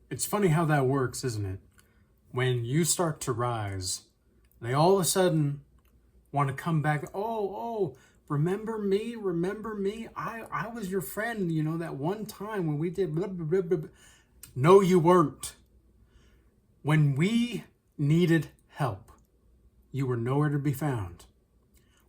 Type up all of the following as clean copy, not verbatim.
It's funny how that works, isn't it? When you start to rise, they all of a sudden want to come back. Oh, remember me? Remember me? I was your friend, that one time when we did blah, blah, blah, blah. No, you weren't. When we needed help, you were nowhere to be found.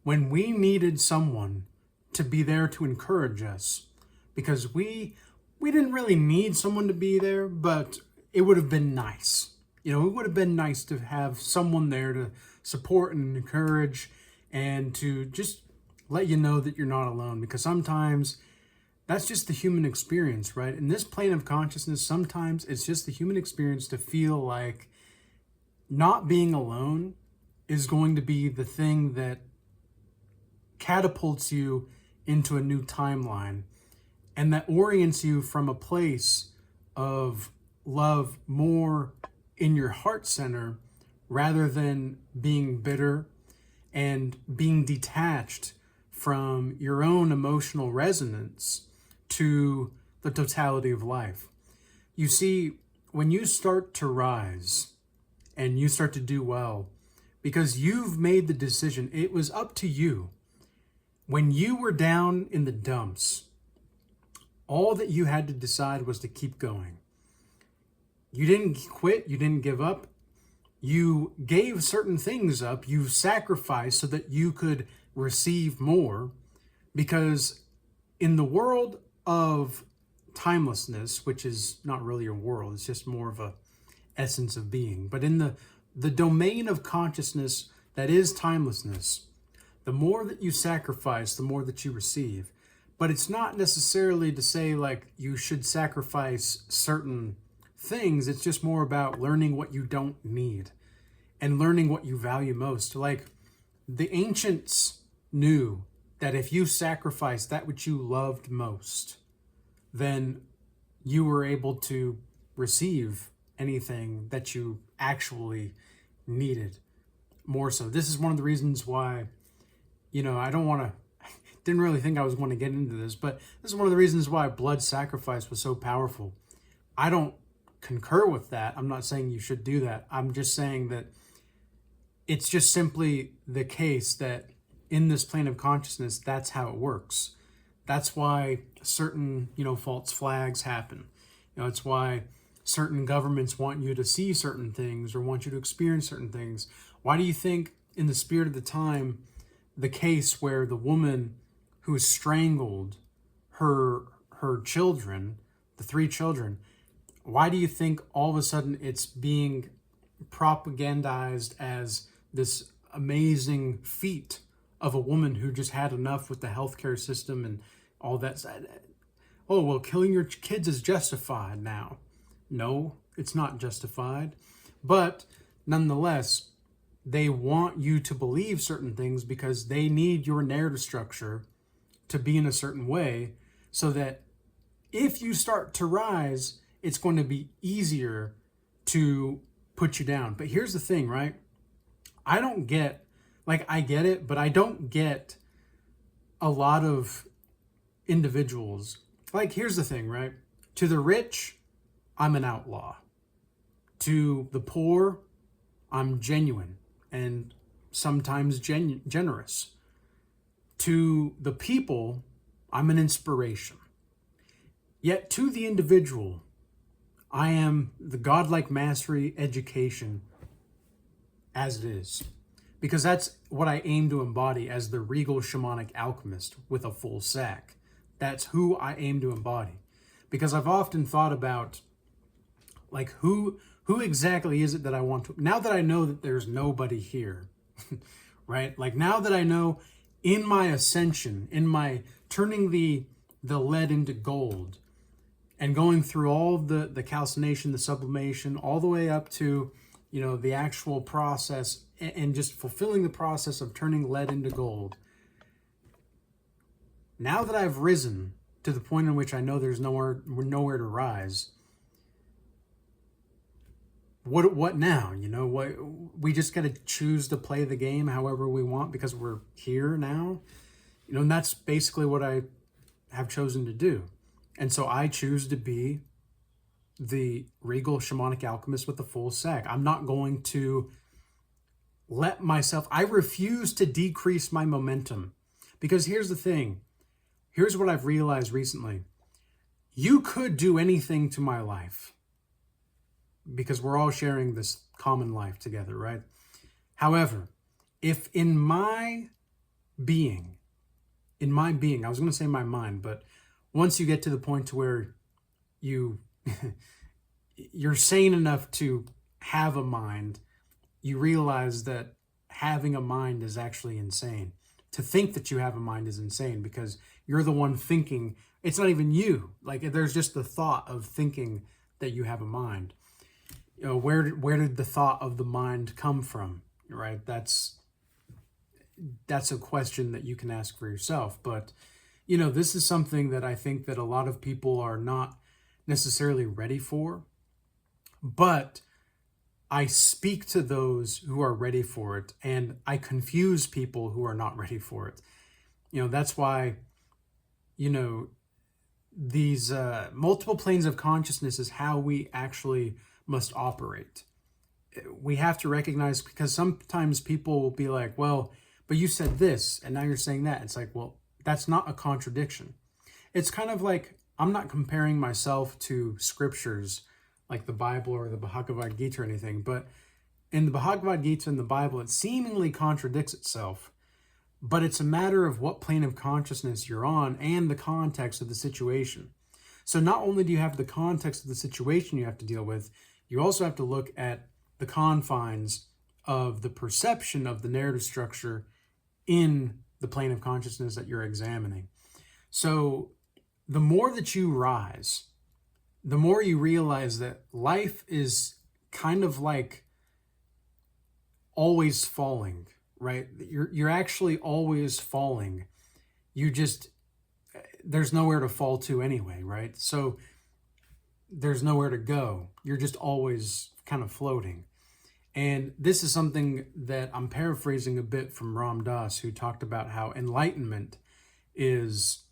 When we needed someone to be there to encourage us, because we didn't really need someone to be there, but it would have been nice. It would have been nice to have someone there to support and encourage and to just let you know that you're not alone, because sometimes that's just the human experience, right? In this plane of consciousness, sometimes it's just the human experience to feel like not being alone is going to be the thing that catapults you into a new timeline and that orients you from a place of love more in your heart center rather than being bitter and being detached from your own emotional resonance to the totality of life. You see, when you start to rise and you start to do well, because you've made the decision, it was up to you. When you were down in the dumps, all that you had to decide was to keep going. You didn't quit, you didn't give up. You gave certain things up, you sacrificed so that you could receive more, because in the world of timelessness, which is not really a world, it's just more of a essence of being, but in the domain of consciousness that is timelessness, the more that you sacrifice, the more that you receive. But it's not necessarily to say like you should sacrifice certain things. It's just more about learning what you don't need and learning what you value most. Like the ancients knew that if you sacrificed that which you loved most, then you were able to receive anything that you actually needed more so. This is one of the reasons why, I don't want to, didn't really think I was going to get into this, but this is one of the reasons why blood sacrifice was so powerful. I don't concur with that. I'm not saying you should do that. I'm just saying that it's just simply the case that in this plane of consciousness, that's how it works. That's why certain, false flags happen. It's why certain governments want you to see certain things or want you to experience certain things. Why do you think in the spirit of the time, the case where the woman who strangled her children, the 3 children, why do you think all of a sudden it's being propagandized as this amazing feat of a woman who just had enough with the healthcare system and all that? Oh, well, killing your kids is justified now. No, it's not justified. But nonetheless, they want you to believe certain things because they need your narrative structure to be in a certain way so that if you start to rise, it's going to be easier to put you down. But here's the thing, right? I get it, but I don't get a lot of individuals. Here's the thing, right? To the rich, I'm an outlaw. To the poor, I'm genuine and sometimes generous. To the people, I'm an inspiration. Yet to the individual, I am the godlike mastery education as it is. Because that's what I aim to embody as the Regal Shamanic alchemist with a full sack. That's who I aim to embody. Because I've often thought about who exactly is it that I want to, now that I know that there's nobody here, right? Now that I know in my ascension, in my turning the lead into gold and going through all the calcination, the sublimation, all the way up to, the actual process and just fulfilling the process of turning lead into gold. Now that I've risen to the point in which I know there's nowhere to rise, what now? What we just got to choose to play the game however we want because we're here now. And that's basically what I have chosen to do. And so I choose to be the Regal Shamanic Alchemist with the full sack. I'm not going to let myself, I refuse to decrease my momentum. Because here's the thing. Here's what I've realized recently. You could do anything to my life because we're all sharing this common life together, right? However, if in my being, I was going to say my mind, but once you get to the point to where you you're sane enough to have a mind, you realize that having a mind is actually insane. To think that you have a mind is insane because you're the one thinking. It's not even you. Like, there's just the thought of thinking that you have a mind. You know, where did the thought of the mind come from? Right? That's a question that you can ask for yourself. But, you know, this is something that I think that a lot of people are not necessarily ready for. But I speak to those who are ready for it, and I confuse people who are not ready for it. You know, that's why, you know, these multiple planes of consciousness is how we actually must operate. We have to recognize, because sometimes people will be like, well, but you said this, and now you're saying that. It's like, well, that's not a contradiction. It's kind of like, I'm not comparing myself to scriptures like the Bible or the Bhagavad Gita or anything, but in the Bhagavad Gita and the Bible, it seemingly contradicts itself, but it's a matter of what plane of consciousness you're on and the context of the situation. So not only do you have the context of the situation you have to deal with, you also have to look at the confines of the perception of the narrative structure in the plane of consciousness that you're examining. So the more that you rise, the more you realize that life is kind of like always falling, right? You're actually always falling. There's nowhere to fall to anyway, right? So there's nowhere to go. You're just always kind of floating. And this is something that I'm paraphrasing a bit from Ram Dass, who talked about how enlightenment is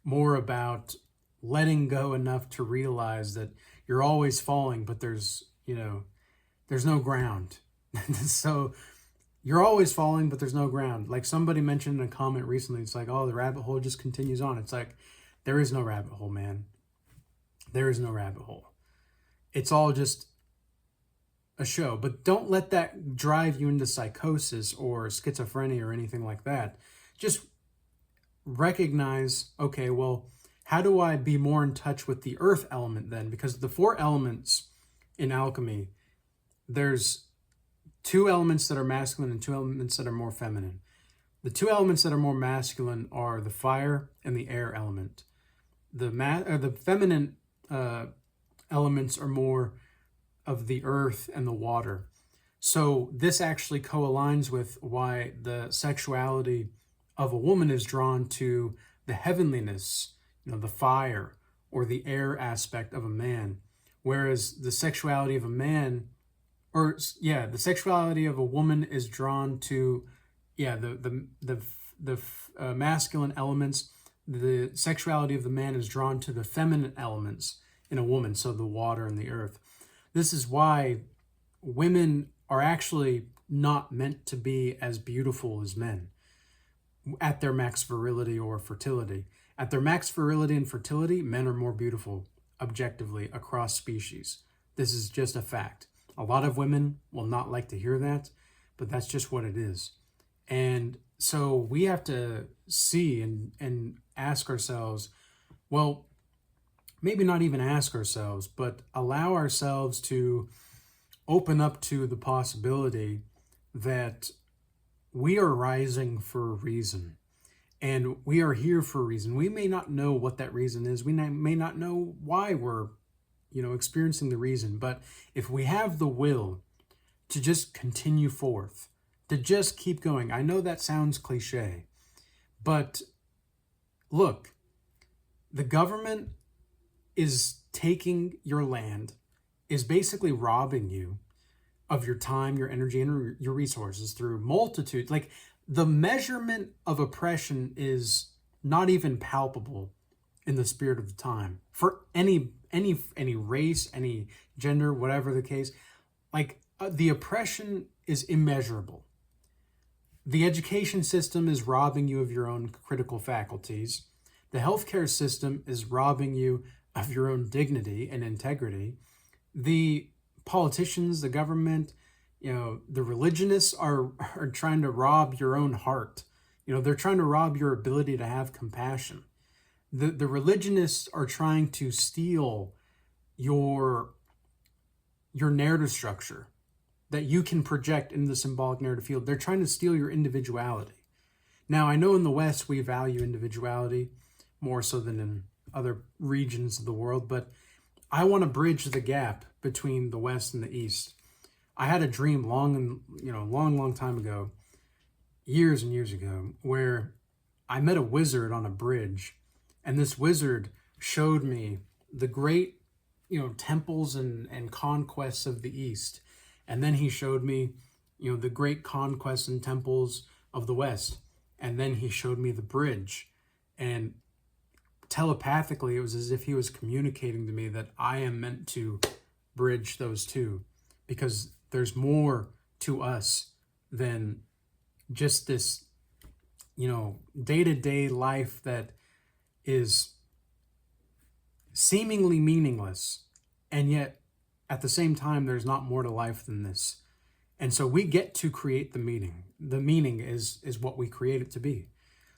more about letting go enough to realize that you're always falling, but there's no ground. So you're always falling, but there's no ground. Like somebody mentioned in a comment recently, it's like, oh, the rabbit hole just continues on. It's like, there is no rabbit hole, man. There is no rabbit hole. It's all just a show. But don't let that drive you into psychosis or schizophrenia or anything like that. Just recognize, okay, well, how do I be more in touch with the earth element then? Because the 4 elements in alchemy, there's 2 elements that are masculine and 2 elements that are more feminine. The 2 elements that are more masculine are the fire and the air element. The feminine elements are more of the earth and the water. So this actually co-aligns with why the sexuality of a woman is drawn to the heavenliness, the fire or the air aspect of a man, whereas the sexuality of a man, the sexuality of a woman is drawn to, the masculine elements. The sexuality of the man is drawn to the feminine elements in a woman, so the water and the earth. This is why women are actually not meant to be as beautiful as men at their max virility or fertility. At their max virility and fertility, men are more beautiful objectively across species. This is just a fact. A lot of women will not like to hear that, but that's just what it is. And so we have to see and ask ourselves, well, maybe not even ask ourselves, but allow ourselves to open up to the possibility that we are rising for a reason. And we are here for a reason. We may not know what that reason is. We may not know why we're, experiencing the reason. But if we have the will to just continue forth, to just keep going. I know that sounds cliche, but look, the government is taking your land, is basically robbing you of your time, your energy, and your resources through multitudes. Like, the measurement of oppression is not even palpable in the spirit of the time for any race, any gender, whatever the case. Like the oppression is immeasurable. The education system is robbing you of your own critical faculties. The healthcare system is robbing you of your own dignity and integrity. The politicians, the government, the religionists are trying to rob your own heart. They're trying to rob your ability to have compassion. The religionists are trying to steal your narrative structure that you can project into the symbolic narrative field. They're trying to steal your individuality. Now, I know in the West we value individuality more so than in other regions of the world, but I want to bridge the gap between the West and the East. I had a dream long time ago, years and years ago, where I met a wizard on a bridge, and this wizard showed me the great, temples and conquests of the East. And then he showed me, the great conquests and temples of the West. And then he showed me the bridge. And telepathically, it was as if he was communicating to me that I am meant to bridge those two, because there's more to us than just this, day-to-day life that is seemingly meaningless, and yet at the same time there's not more to life than this. And so we get to create the meaning. The meaning is what we create it to be.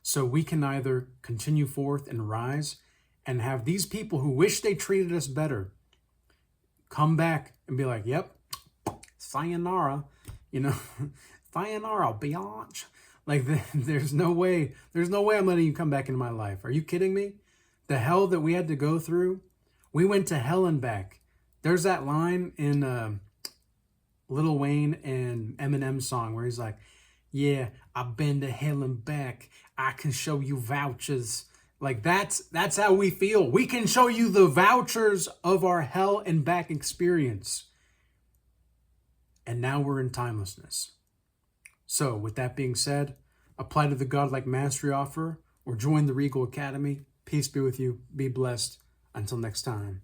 So we can either continue forth and rise and have these people who wish they treated us better come back and be like, yep, sayonara, sayonara, biatch. Like, there's no way I'm letting you come back into my life. Are you kidding me? The hell that we had to go through, we went to hell and back. There's that line in Lil Wayne and Eminem's song where he's like, yeah, I've been to hell and back. I can show you vouchers. Like, that's how we feel. We can show you the vouchers of our hell and back experience. And now we're in timelessness. So, with that being said, apply to the Godlike Mastery offer or join the Regal Academy. Peace be with you. Be blessed. Until next time.